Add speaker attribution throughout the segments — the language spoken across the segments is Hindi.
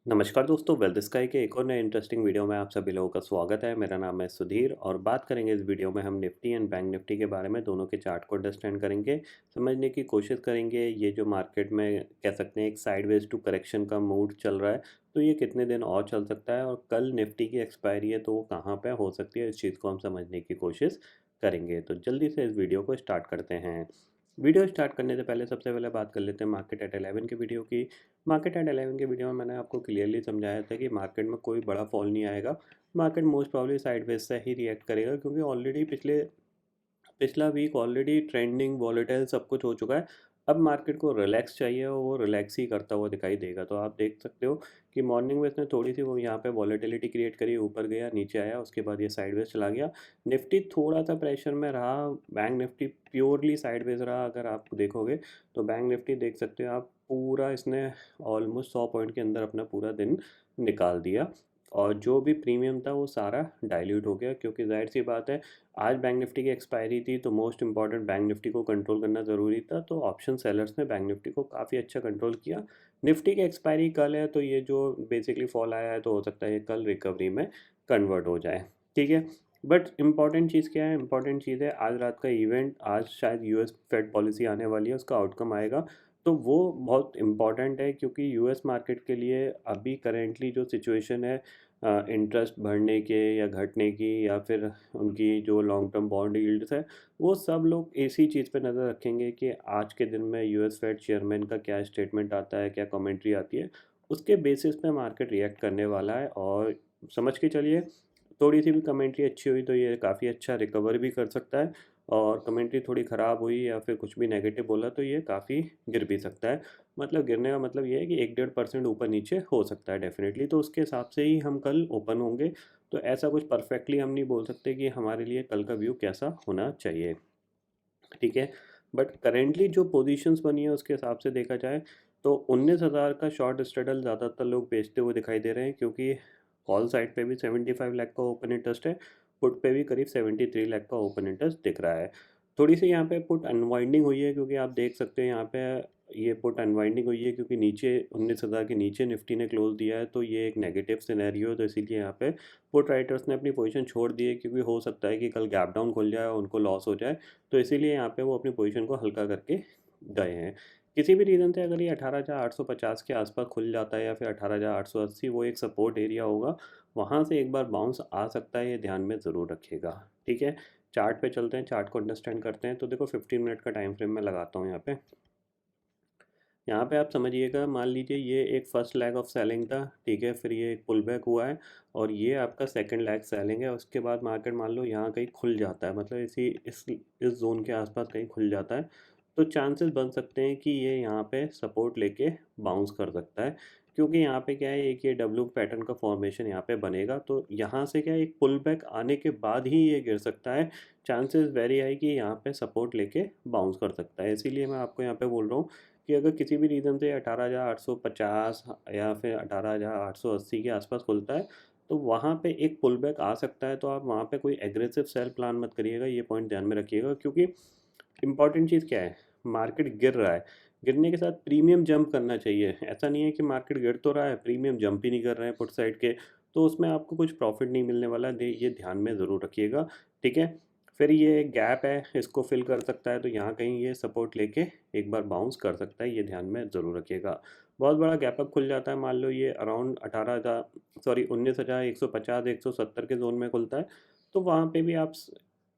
Speaker 1: नमस्कार दोस्तों, वेल्थ स्काई के एक और नए इंटरेस्टिंग वीडियो में आप सभी लोगों का स्वागत है। मेरा नाम है सुधीर और बात करेंगे इस वीडियो में हम निफ्टी एंड बैंक निफ्टी के बारे में। दोनों के चार्ट को अंडरस्टैंड करेंगे, समझने की कोशिश करेंगे। ये जो मार्केट में कह सकते हैं एक साइडवेज टू करेक्शन का मूड चल रहा है, तो ये कितने दिन और चल सकता है और कल निफ्टी की एक्सपायरी है तो वो कहाँ पर हो सकती है, इस चीज़ को हम समझने की कोशिश करेंगे। तो जल्दी से इस वीडियो को स्टार्ट करते हैं। वीडियो स्टार्ट करने से पहले सबसे पहले बात कर लेते हैं मार्केट एट 11 के वीडियो की। मार्केट एट 11 के वीडियो में मैंने आपको क्लियरली समझाया था कि मार्केट में कोई बड़ा फॉल नहीं आएगा। मार्केट मोस्ट प्रॉब्ली साइडवेज से ही रिएक्ट करेगा, क्योंकि ऑलरेडी पिछला वीक ऑलरेडी ट्रेंडिंग वॉलेटाइल सब कुछ हो चुका है। अब मार्केट को रिलैक्स चाहिए और वो रिलैक्स ही करता हुआ दिखाई देगा। तो आप देख सकते हो कि मॉर्निंग में इसने थोड़ी सी वो यहाँ पे वॉलेटिलिटी क्रिएट करी, ऊपर गया नीचे आया, उसके बाद ये साइडवेज चला गया। निफ्टी थोड़ा सा प्रेशर में रहा, बैंक निफ्टी प्योरली साइडवेज रहा। अगर आप देखोगे तो बैंक निफ्टी देख सकते हो आप, पूरा इसने ऑलमोस्ट 100 पॉइंट के अंदर अपना पूरा दिन निकाल दिया और जो भी प्रीमियम था वो सारा डाइल्यूट हो गया, क्योंकि जाहिर सी बात है आज बैंक निफ्टी की एक्सपायरी थी तो मोस्ट इंपॉर्टेंट बैंक निफ्टी को कंट्रोल करना ज़रूरी था। तो ऑप्शन सेलर्स ने बैंक निफ्टी को काफ़ी अच्छा कंट्रोल किया। निफ्टी की एक्सपायरी कल है तो ये जो बेसिकली फॉल आया है तो हो सकता है ये कल रिकवरी में कन्वर्ट हो जाए। ठीक है, बट इम्पॉर्टेंट चीज़ क्या है? इम्पॉर्टेंट चीज़ है आज रात का इवेंट। आज शायद यूएस फेड पॉलिसी आने वाली है, उसका आउटकम आएगा। तो वो बहुत इम्पॉर्टेंट है, क्योंकि यूएस मार्केट के लिए अभी करेंटली जो सिचुएशन है इंटरेस्ट बढ़ने के या घटने की, या फिर उनकी जो लॉन्ग टर्म बॉन्ड यील्ड्स है, वो सब लोग इसी चीज़ पे नज़र रखेंगे कि आज के दिन में यूएस फेड चेयरमैन का क्या स्टेटमेंट आता है, क्या कमेंट्री आती है। उसके बेसिस पे मार्केट रिएक्ट करने वाला है। और समझ के चलिए, थोड़ी सी भी कमेंट्री अच्छी हुई तो ये काफ़ी अच्छा रिकवर भी कर सकता है, और कमेंट्री थोड़ी ख़राब हुई या फिर कुछ भी नेगेटिव बोला तो ये काफ़ी गिर भी सकता है। मतलब गिरने का मतलब ये है कि 1-1.5% ऊपर नीचे हो सकता है डेफिनेटली। तो उसके हिसाब से ही हम कल ओपन होंगे। तो ऐसा कुछ परफेक्टली हम नहीं बोल सकते कि हमारे लिए कल का व्यू कैसा होना चाहिए। ठीक है, बट करेंटली जो पोजीशंस बनी है उसके हिसाब से देखा जाए तो 19,000 का शॉर्ट स्ट्रेडल ज़्यादातर लोग बेचते हुए दिखाई दे रहे हैं, क्योंकि कॉल साइड पे भी 75 लाख का ओपन इंटरेस्ट है, पुट पे भी करीब 73 लाख का ओपन इंटरेस्ट दिख रहा है। थोड़ी सी यहाँ पे पुट अनवाइंडिंग हुई है, क्योंकि आप देख सकते हैं यहाँ पे ये पुट अनवाइंडिंग हुई है क्योंकि नीचे 19,000 के नीचे निफ्टी ने क्लोज दिया है, तो ये एक नेगेटिव सिनेरियो है। तो इसीलिए यहाँ पे पुट राइटर्स ने अपनी पोजीशन छोड़ दी है, क्योंकि हो सकता है कि कल गैप डाउन खुल जाए और उनको लॉस हो जाए। तो इसीलिए यहाँ पे वो अपनी पोजीशन को हल्का करके गए हैं। किसी भी रीज़न से अगर ये 18,850 के आसपास खुल जाता है या फिर 18,880, वो एक सपोर्ट एरिया होगा। वहाँ से एक बार बाउंस आ सकता है, ये ध्यान में ज़रूर रखिएगा। ठीक है, चार्ट पे चलते हैं, चार्ट को अंडरस्टैंड करते हैं। तो देखो 15 मिनट का टाइम फ्रेम मैं लगाता हूँ यहाँ पे। यहाँ पे आप समझिएगा, मान लीजिए ये एक फर्स्ट लेग ऑफ सेलिंग था। ठीक है, फिर ये एक पुल बैक हुआ है और ये आपका सेकंड लेग सेलिंग है। उसके बाद मार्केट मान लो यहाँ कहीं खुल जाता है, मतलब इस जोन के आसपास कहीं खुल जाता है, तो चांसेस बन सकते हैं कि ये यहाँ पे सपोर्ट लेके बाउंस कर सकता है। क्योंकि यहाँ पे क्या है, एक ये डब्ल्यू पैटर्न का फॉर्मेशन यहाँ पे बनेगा, तो यहाँ से क्या है, एक पुल बैक आने के बाद ही ये गिर सकता है। चांसेस वेरी हाई कि यहाँ पे सपोर्ट लेके बाउंस कर सकता है। इसीलिए मैं आपको यहाँ पे बोल रहा हूँ कि अगर किसी भी रीज़न से 18,850 या फिर 18,880 के आसपास खुलता है, तो वहाँ पे एक पुल बैक आ सकता है। तो आप वहाँ पे कोई एग्रेसिव सेल प्लान मत करिएगा, ये पॉइंट ध्यान में रखिएगा। क्योंकि इंपॉर्टेंट चीज़ क्या है, मार्केट गिर रहा है, गिरने के साथ प्रीमियम जंप करना चाहिए। ऐसा नहीं है कि मार्केट गिर तो रहा है, प्रीमियम जंप ही नहीं कर रहे हैं पुट साइड के, तो उसमें आपको कुछ प्रॉफिट नहीं मिलने वाला है। ये ध्यान में ज़रूर रखिएगा। ठीक है, फिर ये गैप है, इसको फिल कर सकता है, तो यहाँ कहीं ये सपोर्ट लेके एक बार बाउंस कर सकता है, ये ध्यान में ज़रूर रखिएगा। बहुत बड़ा गैप अप खुल जाता है, मान लो ये अराउंड 18,000 सॉरी 19,150 170 के जोन में खुलता है, तो वहाँ पे भी आप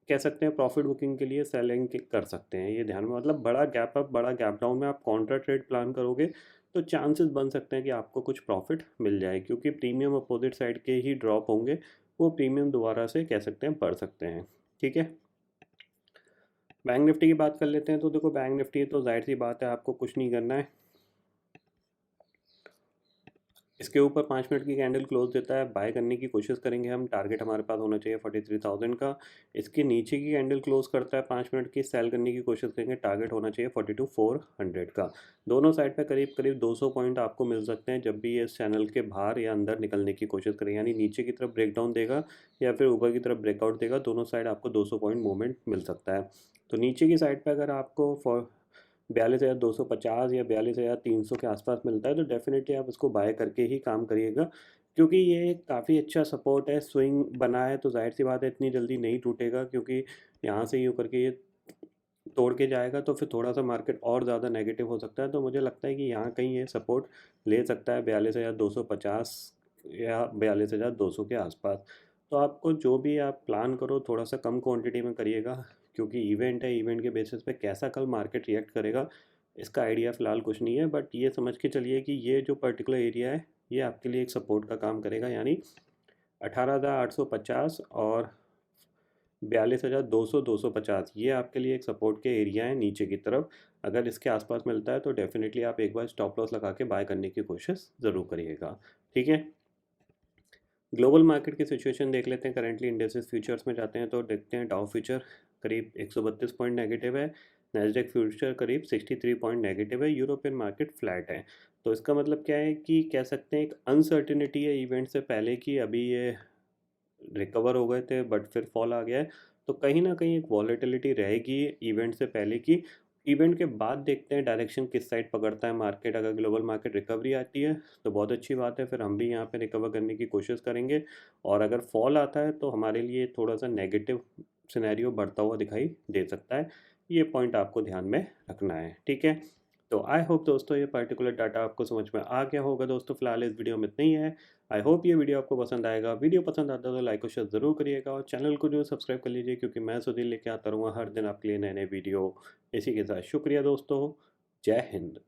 Speaker 1: कह सकते हैं प्रॉफिट बुकिंग के लिए सेलिंग कर सकते हैं। ये ध्यान में, मतलब बड़ा गैप अप बड़ा गैप डाउन में आप कॉन्ट्रा ट्रेड प्लान करोगे तो चांसेस बन सकते हैं कि आपको कुछ प्रॉफिट मिल जाए, क्योंकि प्रीमियम अपोजिट साइड के ही ड्रॉप होंगे, वो प्रीमियम दोबारा से कह सकते हैं बढ़ सकते हैं। ठीक है, बैंक निफ्टी की बात कर लेते हैं। तो देखो बैंक निफ्टी तो जाहिर सी बात है, आपको कुछ नहीं करना है। इसके ऊपर 5 मिनट की कैंडल क्लोज देता है, बाय करने की कोशिश करेंगे हम। टारगेट हमारे पास होना चाहिए 43,000 का। इसके नीचे की कैंडल क्लोज करता है 5 मिनट की, सेल करने की कोशिश करेंगे, टारगेट होना चाहिए 42,400 का। दोनों साइड पे करीब करीब 200 पॉइंट आपको मिल सकते हैं जब भी ये इस चैनल के बाहर या अंदर निकलने की कोशिश करें, यानी नीचे की तरफ ब्रेकडाउन देगा या फिर ऊपर की तरफ ब्रेकआउट देगा, दोनों साइड आपको 200 पॉइंट मूवमेंट मिल सकता है। तो नीचे की साइड पर अगर आपको 42,250 या 42,300 के आसपास मिलता है तो डेफिनेटली आप इसको बाय करके ही काम करिएगा, क्योंकि ये काफ़ी अच्छा सपोर्ट है। स्विंग बना है तो जाहिर सी बात है इतनी जल्दी नहीं टूटेगा, क्योंकि यहाँ से यूँ करके ये तोड़ के जाएगा तो फिर थोड़ा सा मार्केट और ज़्यादा नेगेटिव हो सकता है। तो मुझे लगता है कि यहाँ कहीं ये सपोर्ट ले सकता है 42,250 या 42,200 के आसपास। तो आपको जो भी आप प्लान करो थोड़ा सा कम क्वांटिटी में करिएगा, क्योंकि इवेंट है, इवेंट के बेसिस पे कैसा कल मार्केट रिएक्ट करेगा इसका आइडिया फ़िलहाल कुछ नहीं है। बट ये समझ के चलिए कि ये जो पर्टिकुलर एरिया है ये आपके लिए एक सपोर्ट का काम करेगा, यानी 18,850 और 42,200 250 ये आपके लिए एक सपोर्ट के एरिया है नीचे की तरफ। अगर इसके आसपास मिलता है तो डेफिनेटली आप एक बार स्टॉप लॉस लगा के बाय करने की कोशिश ज़रूर करिएगा। ठीक है, ग्लोबल मार्केट की सिचुएशन देख लेते हैं। करेंटली इंडेक्सेस फ्यूचर्स में जाते हैं तो देखते हैं डाउ फ्यूचर करीब 132 पॉइंट नेगेटिव है, नैस्डैक फ्यूचर करीब 63 पॉइंट नेगेटिव है, यूरोपियन मार्केट फ्लैट है। तो इसका मतलब क्या है कि कह सकते हैं एक अनसर्टिनिटी है इवेंट से पहले की, अभी ये रिकवर हो गए थे बट फिर फॉल आ गया है। तो कहीं ना कहीं एक वॉलेटिलिटी रहेगी इवेंट से पहले की। इवेंट के बाद देखते हैं डायरेक्शन किस साइड पकड़ता है मार्केट। अगर ग्लोबल मार्केट रिकवरी आती है तो बहुत अच्छी बात है, फिर हम भी यहाँ पे रिकवर करने की कोशिश करेंगे। और अगर फॉल आता है तो हमारे लिए थोड़ा सा नेगेटिव सिनेरियो बढ़ता हुआ दिखाई दे सकता है। ये पॉइंट आपको ध्यान में रखना है, ठीक है। तो आई होप दोस्तों ये पर्टिकुलर डाटा आपको समझ में आ गया होगा। दोस्तों फिलहाल इस वीडियो में इतना ही है। आई होप ये वीडियो आपको पसंद आएगा। वीडियो पसंद आता है तो लाइक और शेयर ज़रूर करिएगा, और चैनल को जो सब्सक्राइब कर लीजिए, क्योंकि मैं सुधीर लेके आता रहूँगा हर दिन आपके लिए नए नए वीडियो। इसी के साथ शुक्रिया दोस्तों, जय हिंद।